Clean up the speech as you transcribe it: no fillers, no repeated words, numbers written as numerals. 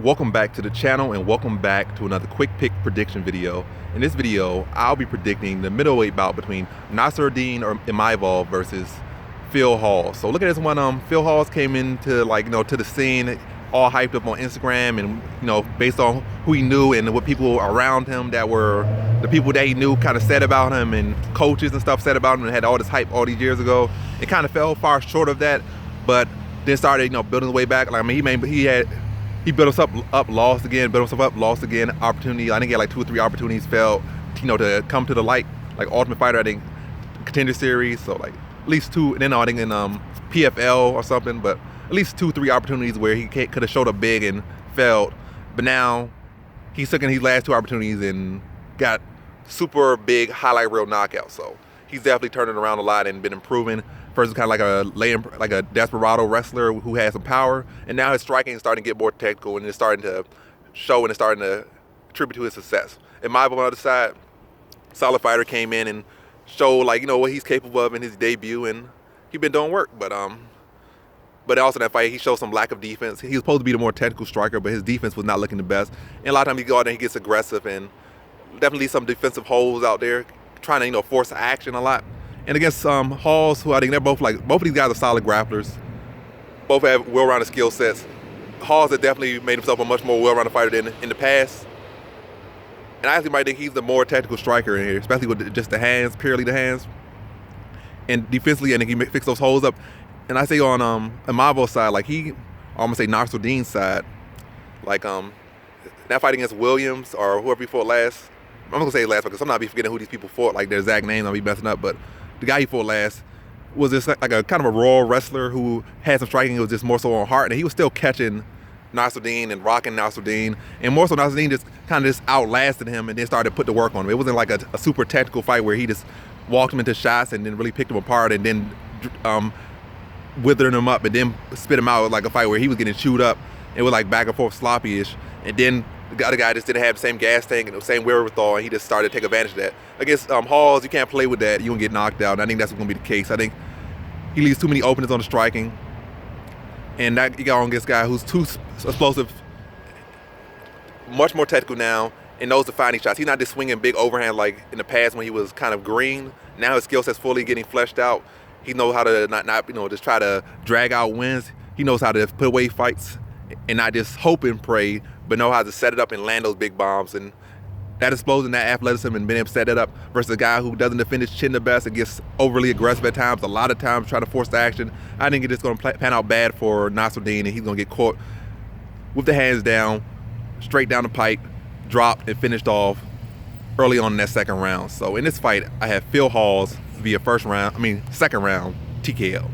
Welcome back to the channel and welcome back to another quick pick prediction video. In this video, I'll be predicting the middleweight bout between Nassourdine Imavov versus Phil Hawes. So look at this one. Phil Hawes came into to the scene all hyped up on Instagram, and based on who he knew and what people around him that were the people that he knew kind of said about him, and coaches and stuff said about him, and had all this hype all these years ago. It kind of fell far short of that, but then started building the way back. He built himself up, lost again, built himself up, lost again. Opportunity, I think he had like 2 or 3 opportunities failed, to come to the light, like Ultimate Fighter, I think, Contender Series. So like at least 2, and then I think in PFL or something, but at least 2 or 3 opportunities where he could have showed up big and failed. But now he's taking his last 2 opportunities and got super big highlight reel knockouts. So he's definitely turning around a lot and been improving. First was kind of like a desperado wrestler who had some power, and now his striking is starting to get more technical, and it's starting to show, and it's starting to contribute to his success. Imavov on the other side, solid fighter, came in and showed what he's capable of in his debut, and he's been doing work. But also in that fight, he showed some lack of defense. He was supposed to be the more technical striker, but his defense was not looking the best. And a lot of times he go out there and he gets aggressive, and definitely some defensive holes out there, trying to force action a lot. And against Hawes, who I think they're both of these guys are solid grapplers. Both have well-rounded skill sets. Hawes has definitely made himself a much more well-rounded fighter than in the past. And I actually might think he's the more technical striker in here, especially with just the hands, purely the hands. And defensively, I think he fixed those holes up. And I say on Imavov's side, I'm gonna say Nassoudine's side, that fight against Williams or whoever he fought last. I'm gonna say last because I'm not be forgetting who these people fought, like their exact names, I'll be messing up, but the guy he fought last was just like a kind of a raw wrestler who had some striking. It was just more so on heart, and he was still catching Nassourdine and rocking Nassourdine, and more so Nassourdine just kind of just outlasted him and then started to put the work on him. It wasn't like a super tactical fight where he just walked him into shots and then really picked him apart and then withered him up and then spit him out. It was like a fight where he was getting chewed up. It was like back and forth sloppy-ish, and then the other guy just didn't have the same gas tank and the same wherewithal, and he just started to take advantage of that. Against Hawes, you can't play with that. You're going to get knocked out, and I think that's going to be the case. I think he leaves too many openings on the striking, and that you got on this guy who's too explosive, much more technical now, and knows to find these shots. He's not just swinging big overhand like in the past when he was kind of green. Now his skill set's fully getting fleshed out. He knows how to not just try to drag out wins. He knows how to put away fights and not just hope and pray, but know how to set it up and land those big bombs. And that explosion, that athleticism, and being able to set it up versus a guy who doesn't defend his chin the best and gets overly aggressive at times, a lot of times trying to force the action. I think it's going to pan out bad for Nassourdine, and he's going to get caught with the hands down, straight down the pipe, dropped, and finished off early on in that second round. So in this fight, I have Phil Hawes via second round TKO.